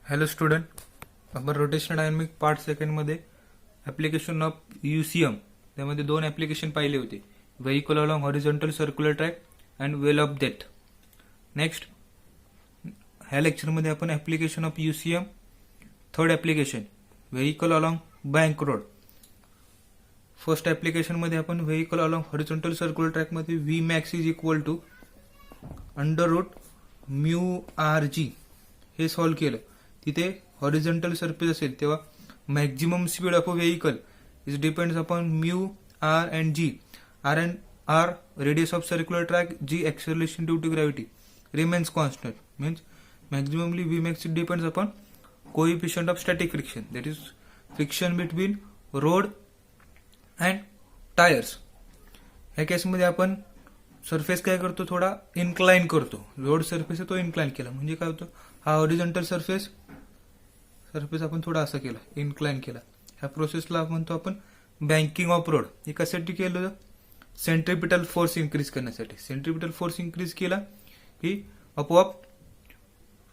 Hello student, आपण rotational dynamic part सेकंडमध्ये application of UCM त्यामध्ये दोन ॲप्लिकेशन पाहिले होते, vehicle along horizontal circular track and well of death. Next ह्या लेक्चरमध्ये आपण application of UCM third application vehicle along bank road. First ॲप्लिकेशनमध्ये आपण व्हेइकल अलॉंग हॉरिझॉन्टल सर्क्युलर ट्रॅकमध्ये Vmax is equal to √μRg हे सॉल्व्ह केलं. तिथे हॉरिझॉन्टल सरफेस असेल तेव्हा maximum speed of a vehicle is depends upon mu R and G. R radius of circular track, G acceleration due to gravity remains constant. Means maximumly Vmax depends upon coefficient of static friction, that is friction between road and tyres. ह्या केसमध्ये आपण surface काय करतो, थोडा incline करतो. Road surface आहे तो incline केला म्हणजे काय होतं, हा हॉरिझॉन्टल सरफेस आपण थोडा असा केला, इन्क्लाइन केला. ह्या प्रोसेसला म्हणतो आपण बँकिंग ऑफ रोड. हे कशासाठी केलं, सेंट्रिपिटल फोर्स इन्क्रीज करण्यासाठी. सेंट्रिपिटल फोर्स इन्क्रीज केला की आपोआप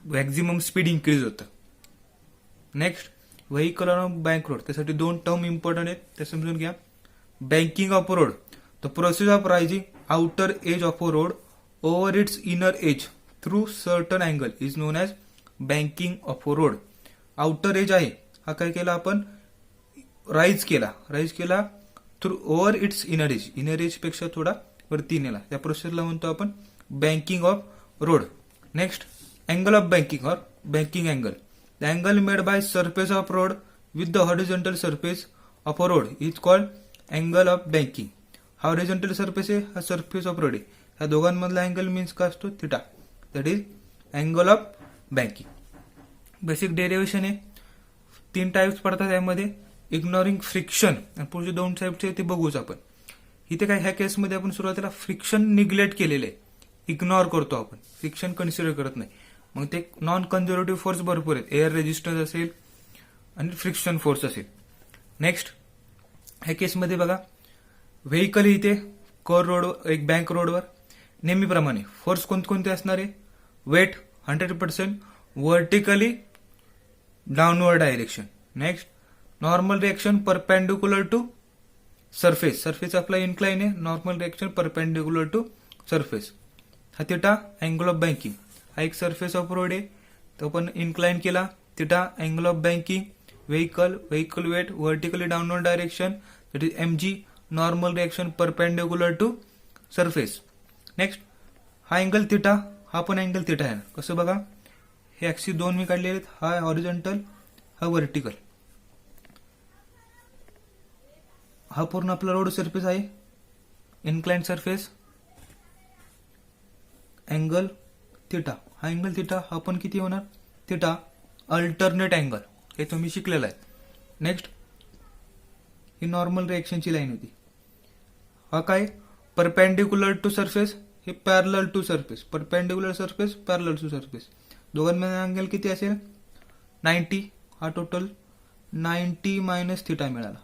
मॅक्झिमम स्पीड इन्क्रीज होतं. Next vehicle on bank road, त्यासाठी दोन टर्म इम्पॉर्टंट आहेत, ते समजून घ्या. Banking of road, the process of rising outer age of a road over it's inner age through certain angle is non as banking of a road. Outer age आहे, हा काय केला आपण, राईज केला through over it's inner age. Inner edge पेक्षा थोडा वरती नेला, त्या प्रोसेसला म्हणतो आपण banking of road. Next angle of banking or banking angle, the angle made by surface of road with the horizontal surface of a road is called angle of banking. हा horizontal surface आहे, हा surface of road आहे, ह्या दोघांमधला angle means काय असतो, theta. That is angle of banking. Basic derivation आहे, तीन टाइप्स पडतात यामध्ये, इग्नोरिंग फ्रिक्शन आणि पुढचे दोन टाइप्स आहे ते बघूच आपण. इथे काय ह्या केसमध्ये आपण सुरुवातीला फ्रिक्शन निग्लेक्ट केलेले आहे, इग्नोर करतो आपण, फ्रिक्शन कन्सिडर करत नाही. मग ते नॉन कन्झर्वेटिव्ह फोर्स भरपूर आहेत, एअर रेजिस्टन्स असेल आणि फ्रिक्शन फोर्स असेल. नेक्स्ट ह्या केसमध्ये बघा, व्हेइकल इथे कर रोड, एक बँक रोडवर नेहमीप्रमाणे फोर्स कोणते असणार आहे, weight 100% vertically downward direction. Next normal reaction perpendicular to surface आपला इन्क्लाइन आहे, normal reaction perpendicular to surface. हा थिटा अँगल ऑफ बँकिंग. हा एक सरफेस ऑफ रोड आहे, तो पण इन्क्लाइन केला, theta angle of banking. Vehicle weight vertically downward direction, that is mg, normal reaction perpendicular to surface. Next हा angle theta, हा पण अँगल थिटा आहे. कसं बघा, हे ऍक्सिस दोन मी काढलेले आहेत, हा हॉरिझॉन्टल, हा वर्टिकल. हा पूर्ण आपला रोड सरफेस आहे, इन्क्लाइन सरफेस, अँगल थिटा. हा अँगल थिटा, हा पण किती होणार, थिटा. अल्टरनेट अँगल, हे तुम्ही शिकलेलं आहे. नेक्स्ट ही नॉर्मल रिएक्शनची लाईन होती. हा काय, परपेंडिक्युलर टू सरफेस, हे parallel to surface. Perpendicular surface, parallel to surface, दोघांमध्ये अँगल किती असेल, 90. हा टोटल 90 मायनस थिटा मिळाला.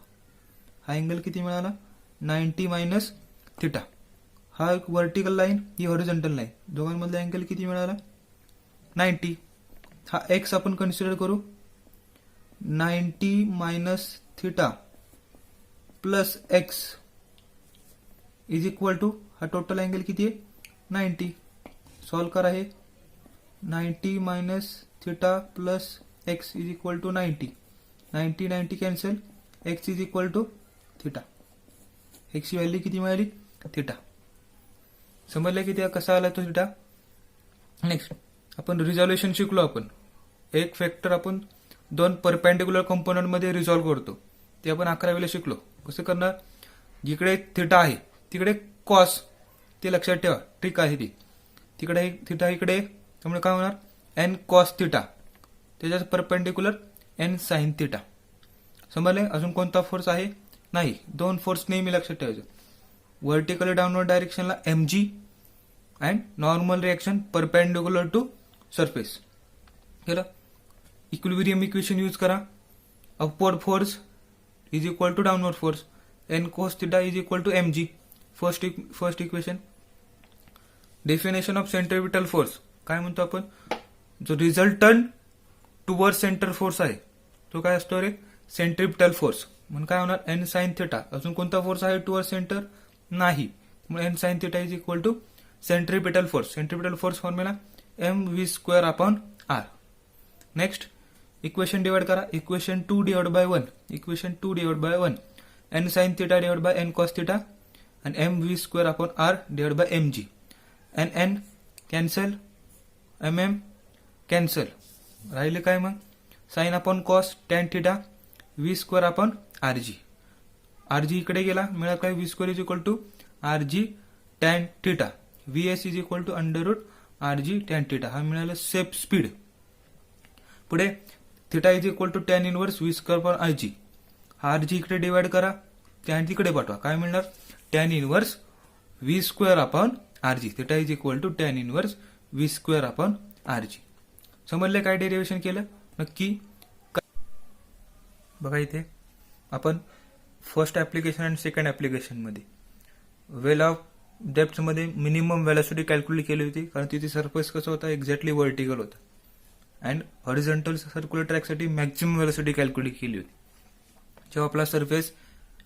हा अँगल किती मिळाला, 90 मायनस थिटा. हा एक वर्टिकल लाईन, ही हॉरिझॉन्टल लाईन, दोघांमधला अँगल किती मिळाला, 90. हा एक्स आपण कन्सिडर करू, 90 minus theta plus x is equal to, हा टोटल अँगल किती आहे, 90. सॉल्व करा, हे 90 minus theta plus x is equal to 90. 90 cancel, x is equal to theta. एक्सची व्हॅल्यू किती मिळाली, थिटा. समजलं की त्या कसा आला तो थिटा. नेक्स्ट आपण रिझॉल्युशन शिकलो. आपण एक फॅक्टर आपण दोन परपेंडिक्युलर कंपोनंट मध्ये रिझॉल्व्ह करतो, ते आपण 11वीला शिकलो. कसं करणार, जिकडे थिटा आहे तिकडे कॉस, ते लक्षात ठेवा, ट्रिक आहे ती. तिकडे थिटा इकडे, त्यामुळे काय होणार, एन कॉस थिटा, त्याच्यात परपेंडिक्युलर एन साइन थिटा. समजले. अजून कोणता फोर्स आहे, नाही, दोन फोर्स नेहमी लक्षात ठेवायचं, वर्टिकली डाउनवर्ड डायरेक्शनला mg and normal reaction perpendicular to surface. केलं. इक्विलिब्रियम इक्वेशन यूज करा. Upward force is equal to downward force, N cos theta is equal to mg. First equation. Definition of centripetal force काय म्हणतो आपण, जो resultant toward centre force आहे तो काय असतो रे, सेंट्रिपिटल फोर्स. म्हणून काय होणार, एन साइन थिटा. अजून कोणता फोर्स आहे टुवर्ड सेंटर, नाही. मग N sine theta is equal to centripetal force. Centripetal force formula M V square upon R. Next equation divide करा. Equation 2 divide by 1, equation 2 divide by 1, N sine theta divide by N cos theta आणि M V square upon R divide by M G. N N cancel, M M cancel, राहिले काय मग, sine upon cos tan theta, V square upon R G. R G इकडे गेला, मिळाला काय, V square is equal to R G tan theta. V S is equal to under root R G tan theta. हा मिळाला safe speed. पुढे theta is equal to tan inverse V square upon R G. R G इकडे divide करा, tan तिकडे पाठवा, काय मिळणार, tan inverse V square upon R G. Theta is equal to tan inverse V square upon R जी. समजले काय derivation केलं नक्की. बघा इथे आपण फर्स्ट ऍप्लिकेशन आणि सेकंड ऍप्लिकेशन मध्ये वेल ऑफ डेप्थ मध्ये मिनिमम व्हेलॉसिटी कॅल्क्युलेट केली होती, कारण तिथे सरफेस कसं होता, एक्झॅक्टली व्हर्टिकल होता. अँड हॉरिझॉन्टल सर्क्युलर ट्रॅकसाठी मॅक्सिमम व्हेलॉसिटी कॅल्क्युलेट केली होती. जेव्हा आपला सरफेस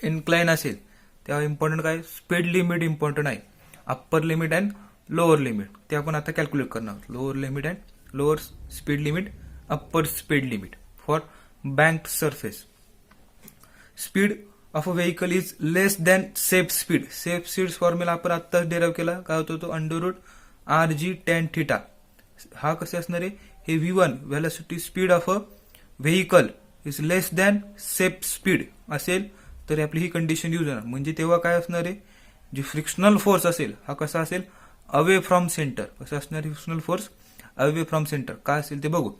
इन्क्लाइन असेल तेव्हा इम्पॉर्टंट काय, स्पीड लिमिट इम्पॉर्टंट आहे. Upper limit and lower limit ते आपण आता कॅल्क्युलेट करणार आहोत. Lower limit and lower speed limit, upper speed limit for banked surface. Speed of a vehicle is less than safe speed. Safe speed formula आपण आत्ताच derive केला, काय होतो तो, under root R G tan theta. हा कसे असणार आहे, हे V1 velocity speed of a vehicle is less than safe speed असेल तर आपली ही कंडिशन यूज होणार. म्हणजे तेव्हा काय असणार आहे, जे फ्रिक्शनल फोर्स असेल हा कसा असेल, अवे फ्रॉम सेंटर. कसं असणार frictional force, away from centre. काय असेल ते बघू.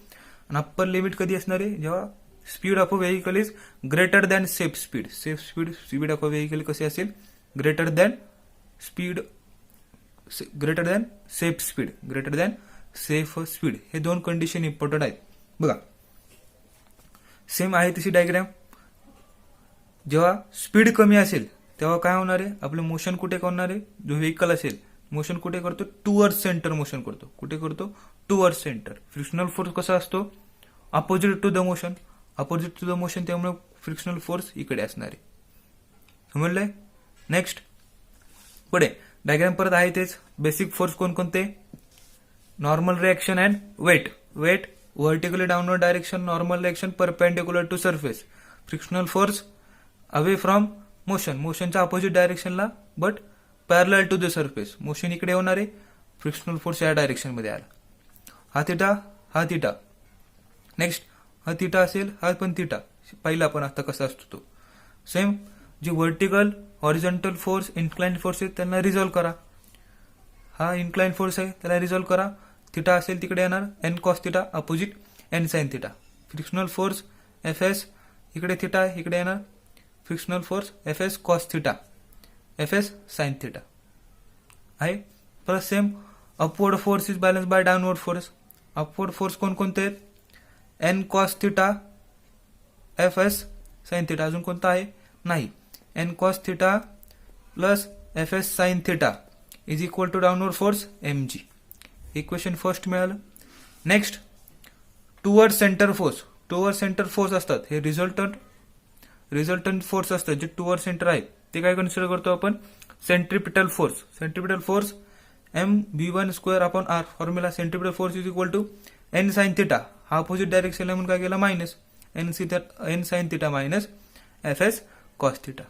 आणि अप्पर लिमिट कधी असणार आहे, जेव्हा speed of a vehicle is greater than safe speed. Safe speed, speed of a vehicle कसे असेल, greater than speed, greater than safe speed, greater than safe speed. हे दोन कंडिशन इम्पॉर्टंट आहेत. बघा सेम आहे तशी डायग्राम. जेव्हा स्पीड कमी असेल तेव्हा काय होणार आहे, आपलं मोशन कुठे होणार आहे, जो व्हेकल असेल मोशन कुठे करतो, टुवर्ड सेंटर मोशन करतो. कुठे करतो, टुवर्ड सेंटर. फ्रिक्शनल फोर्स कसा असतो, opposite to the motion, opposite to the motion, त्यामुळे फ्रिक्शनल फोर्स इकडे असणार आहे. समजलंय. नेक्स्ट पुढे डायग्राम परत आहे तेच. बेसिक फोर्स कोणकोणते, normal reaction and weight. Weight vertically downward direction, normal reaction perpendicular to surface. Frictional force away from motion, मोशनच्या अपोजिट डायरेक्शनला but parallel to the surface. Motion इकडे होणार आहे, फ्रिक्शनल फोर्स या डायरेक्शन मध्ये आला. हा थिटा, हा थिटा. नेक्स्ट हा थिटा असेल, हा पण थिटा. पहिला पण आता कसा असतो तो सेम. जे vertical horizontal force, inclined force आहेत त्यांना रिझॉल्व्ह करा. हा इन्क्लाइंड फोर्स आहे त्याला रिझॉल्व्ह करा. थिटा असेल तिकडे येणार N cos theta, opposite N sine theta. Frictional force F S, इकडे थिटा आहे, इकडे येणार frictional force F S cos theta, F S sine theta आहे. Plus same upward force is balance by downward force. Upward force कोणकोणते आहेत, N cos theta, F S sine theta. अजून कोणता आहे, नाही. N cos theta plus F S sine theta is equal to downward force M G. Equation first मिळालं. Next toward centre force. Toward centre force असतात हे resultant force असतात जे toward centre आहेत ते काय कन्सिडर करतो आपण, centripetal force. Centripetal force M V1 square upon R. Formula centripetal force is equal to N sine theta. हा अपोजिट डायरेक्शन म्हणून काय केला, minus N sine theta minus F S cos theta.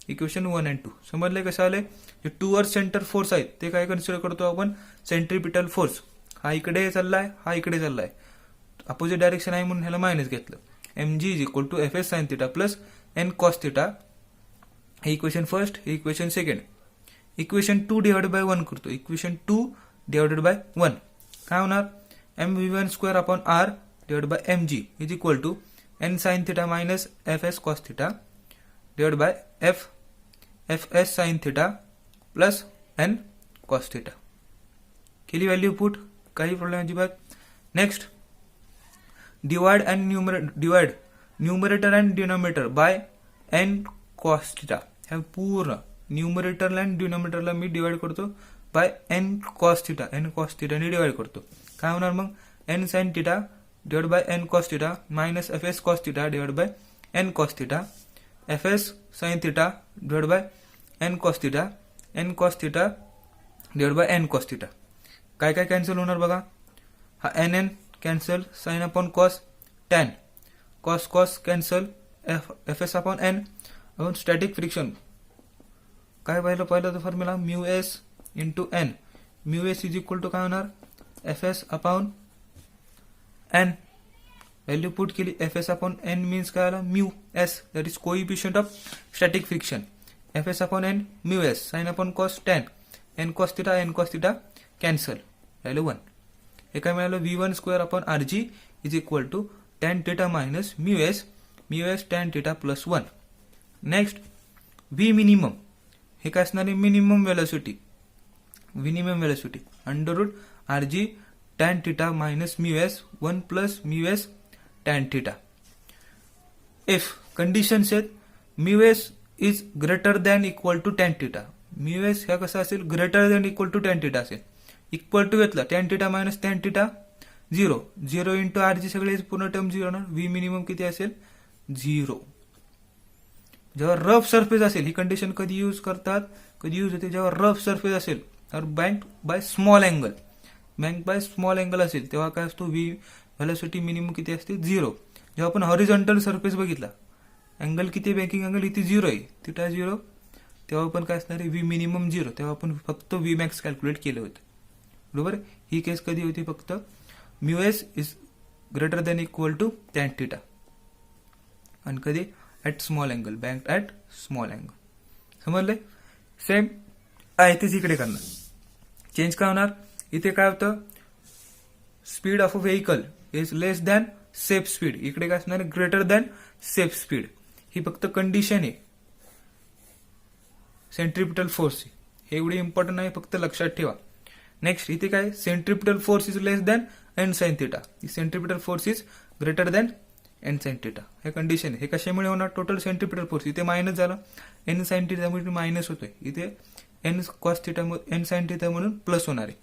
Equation 1 and 2 समजले कसं आले. जे toward centre force आहेत ते काय कन्सिडर करतो आपण, सेंट्रिपिटल फोर्स. हा इकडे चाललाय, हा इकडे चाललाय, अपोजिट डायरेक्शन आहे म्हणून ह्याला मायनस घेतलं. M G is equal to F S sine theta plus N cos theta. हे इक्वेशन फर्स्ट, हे equation second. Equation 2 divide by 1 करतो. इक्वेशन 2 डिवाइडेड बाय 1 काय होणार, M V1 square upon R divide by M G is equal to N sine theta minus F S cos theta divide by F S sine theta plus N cos theta. केली value put, काही problem अजिबात. Next divide numerator and denominator by N cos theta. ह्या पूर्ण न्यूमरेटरला आणि डिनॉमिनेटरला मी divide करतो by N cos theta. N cos थिटाने डिवाइड करतो. काय होणार मग, N sine theta divided by n cos theta minus fs cos theta divided by n cos theta, fs sin theta divided by n cos theta divided by n cos theta. काय काय cancel होणार बघा, हा n cancel, sin अपॉन cos tan, cos cancel, fs अपॉन n. आपण static friction काय पाहिलं तर formula mu S into N, mu S is equal to काय होणार fs अपॉन n. व्हॅल्यू पुट केली, fs अपॉन n मीन्स काय आला mu S, that is coefficient of static friction. fs अपॉन n म्यू एस, sin अपॉन cos tan, n cos theta cancel, value 1. हे काय मिळालं v1 square upon rg is equal to tan theta minus mu S tan theta plus 1. Next v minimum, हे काय असणार आहे minimum velocity under root rg tan theta minus mu S 1 plus mu S tan theta. If conditions आहेत mu S is greater than equal to tan theta, mu S ह्या कसा असेल greater than equal to tan theta असेल. Equal to घेतला tan theta minus tan theta 0 into rg सगळे पूर्ण term 0 होणार. v minimum किती असेल 0. जेव्हा रफ सरफेस असेल, ही कंडिशन कधी यूज होते जेव्हा रफ सरफेस असेल और बँक बाय स्मॉल अँगल असेल तेव्हा काय असतो v व्हेलॉसिटी मिनिमम किती असते 0. जेव्हा आपण हॉरिझॉन्टल सरफेस बघितला, अँगल किती बँकिंग अँगल इथे 0 आहे, थिटा 0, तेव्हा आपण काय असणार आहे v मिनिमम 0, तेव्हा आपण फक्त v मॅक्स कॅल्क्युलेट केले होते. बरोबर, ही केस कधी होती फक्त mu S is greater than equal to tan theta आणि कधी at small angle, bank at small angle. समजले? सेम आहे तेच इकडे करणार. चेंज काय होणार, इथे काय होतं speed of a vehicle is less than safe speed, इकडे काय असणार ग्रेटर दॅन सेफ स्पीड. ही फक्त कंडिशन आहे सेंट्रिपिटल फोर्स, हे एवढी इम्पॉर्टंट आहे, फक्त लक्षात ठेवा. नेक्स्ट इथे काय centripetal force is less than N sine theta, centripetal force is greater than N sine theta. हे कंडिशन हे कशामुळे होणार, टोटल सेंट्रिपिटल फोर्स इथे मायनस झाला, एन साइन थिटामुळे मायनस होतोय, इथे N cos theta N sine theta म्हणून प्लस होणार आहे,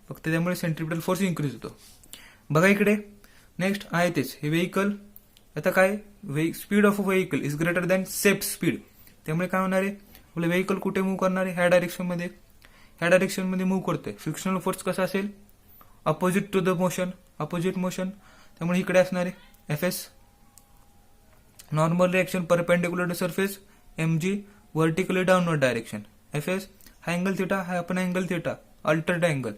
फक्त त्यामुळे सेंट्रिपिटल फोर्स इन्क्रीज होतो. बघा इकडे नेक्स्ट आहे तेच, हे व्हेकल आता काय speed of a vehicle is greater than safe speed, त्यामुळे काय होणार आहे आपलं व्हेकल कुठे मूव्ह करणार आहे, ह्या डायरेक्शन मध्ये मूव्ह करतोय. फ्रिक्शनल फोर्स कसा असेल अपोजिट टू द मोशन, त्यामुळे इकडे असणार आहे fs normal reaction perpendicular to surface, mg vertically downward direction, fs हा अँगल थिटा, हा आपण अँगल थिटा अल्टर्ड अँगल,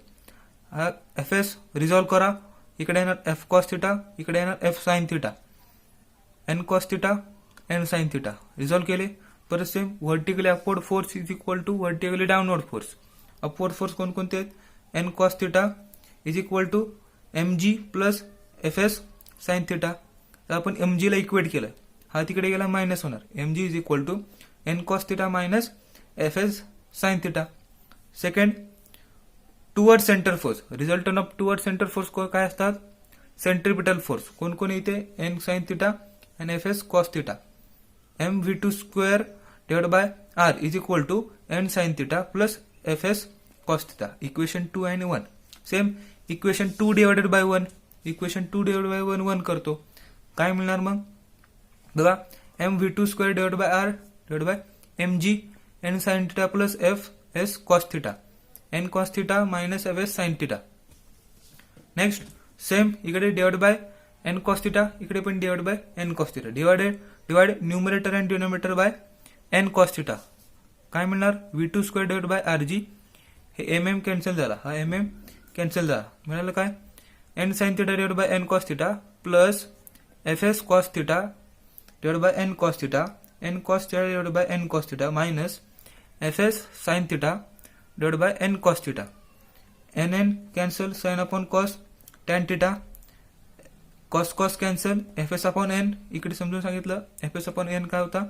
हा fs रिझॉल्व्ह करा, इकडे येणार f cos थिटा, इकडे येणार f sin theta, n cos theta n sin theta. Resolve केले परत same vertically upward force is equal to vertically downward force. Upward force कोणकोणते आहेत, n cos theta is equal to mg plus fs sin theta. तर आपण mg ला equate केलं, हा तिकडे गेला मायनस होणार, mg is equal to n cos theta minus fs sin theta. Second toward centre force, resultant of toward centre force काय असतात सेंट्रिपिटल फोर्स, कोण इथे n sin थिटा आणि fs cos theta. mv2 square divide by r is equal to n sin theta plus fs cos theta. Equation 2 आणि 1 same, equation 2 divided by 1 करतो, काय मिळणार मग बघा mv2 square divide by r divide by mg n sin theta plus fs cos theta, n cos theta minus fs sin theta. Next same इकडे divide by n cos theta, इकडे पण divide by n cos theta, divide numerator and denominator by n cos theta. काय मिळणार v2 square divide by rg, हे mm cancel झाला, हा mm cancel झाला, मिळालं काय n sin theta divide by n cos theta plus fs cos theta divide by n cos theta, n cos theta divide by n cos theta minus fs sin theta divide by n cos theta. n cancel, sin अपॉन cos tan theta, cos cancel, fs अपॉन n इकडे समजून सांगितलं, fs अपॉन n काय होता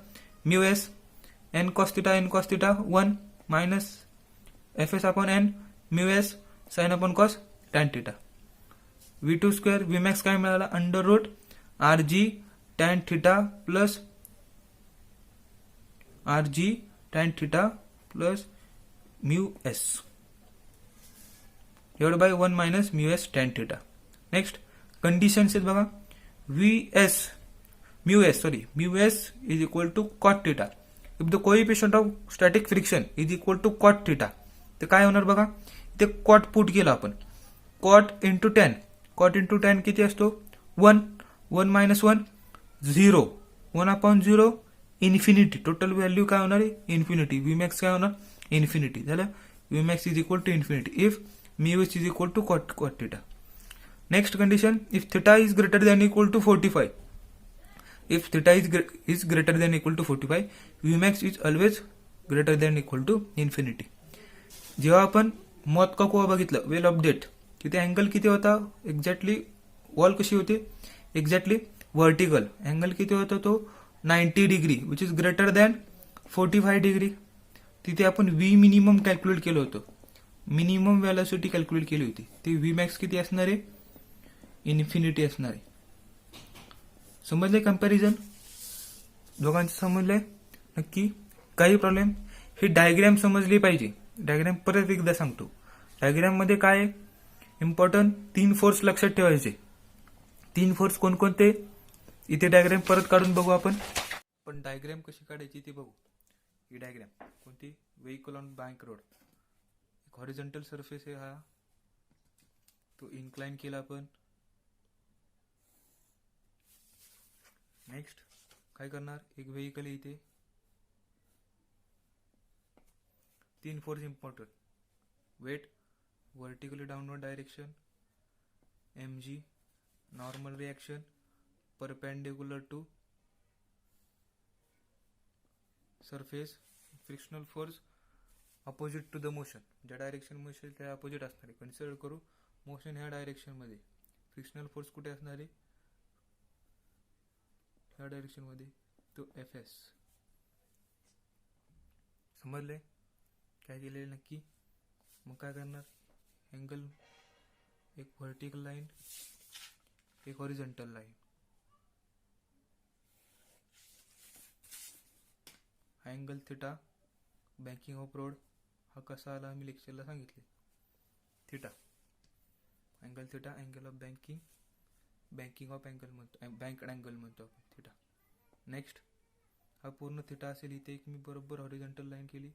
mu S, n cos theta 1 minus fs अपॉन n mu S sin अपॉन cos tan theta. v2 square v max काय मिळाला under root rg tan theta plus mu S divide by 1 minus mu S tan theta. Next conditions आहेत बघा. Mu S is equal to cot theta. If the coefficient of static friction is equal to cot theta. तर काय होणार बघा, इथे cot put केला आपण. Cot into tan किती असतो 1, 1 मायनस 1 0, 1/0 इन्फिनिटी. टोटल व्हॅल्यू काय होणार आहे इन्फिनिटी. Vmax काय होणार इन्फिनिटी. झालं, Vmax is equal to infinity if mu S is equal to cot theta. Next condition, if theta is greater than equal to 45. If theta is greater than equal to 45, Vmax is always greater than equal to infinity. जेव्हा आपण मॉत का कुआ बघितलं, well of death, तिथे angle किती होता exactly, wall कशी होती एक्झॅक्टली व्हर्टिकल. अँगल किती होता तो 90 degree which is greater than 45 degree. तिथे आपण व्ही मिनिमम कॅल्क्युलेट केलं होतं, मिनिमम व्हॅलॉसिटी कॅल्क्युलेट केली होती. ती Vmax किती असणार आहे इन्फिनिटी असणार आहे. समजले कम्पॅरिझन दोघांचं समजलंय नक्की. काही प्रॉब्लेम. ही डायग्रॅम समजली पाहिजे. डायग्रॅम परत एकदा सांगतो. डायग्रॅम मध्ये काय इम्पॉर्टंट 3 फोर्स लक्षात ठेवायचे. 3 फोर्स कोणकोणते इथे डायग्रॅम परत काढून बघू आपण. पण डायग्रॅम कशी काढायची ते बघू. ही डायग्रॅम कोणती, व्हेइकल ऑन बँक रोड. एक हॉरिझॉन्टल सरफेस आहे हा, तो इन्क्लाइन केला आपण. नेक्स्ट काय करणार, एक व्हेइकल आहे इथे. 3 force important. Weight vertically downward direction, mg normal reaction perpendicular to surface, frictional force opposite to the motion. ज्या डायरेक्शन मोशन त्या अपोजिट असणार आहे. कन्सिडर करू मोशन ह्या डायरेक्शन मध्ये, फ्रिक्शनल फोर्स कुठे असणार आहे ह्या डायरेक्शन मध्ये, तो Fs. समजले काय केलेले नक्की. मग काय करणार, अँगल एक व्हर्टिकल लाईन, एक horizontal line. Angle theta banking of road हा कसा आला मी लेक्चरला सांगितले. Theta angle theta, angle of banking of angle म्हणतो, बँकड अँगल म्हणतो आपण थिटा. नेक्स्ट हा पूर्ण थिटा असेल. इथे एक मी बरोबर हॉरिझॉन्टल लाईन केली.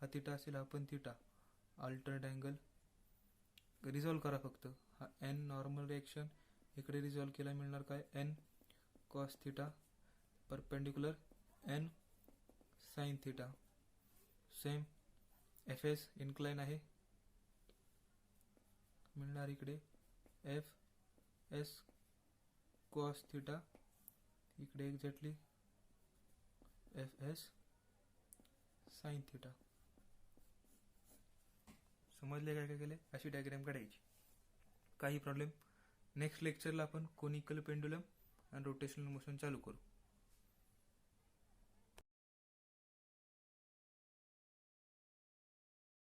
हा थिटा असेल, हा पण थिटा. अल्टरनेट अँगल रिझॉल्व करा फक्त. हा n नॉर्मल रिएक्शन इकडे रिझॉल्व केला, मिळणार काय n cos theta perpendicular n sine theta. Same Fs incline आहे, मिळणार इकडे Fs कॉस थिटा, इकडे एक्झॅक्टली Fs साइन थिटा. समजले काय काय केले. अशी डायग्राम काढायची. काही प्रॉब्लेम. नेक्स्ट लेक्चरला आपण कोनिकल पेंडुलम आणि रोटेशनल मोशन चालू करू.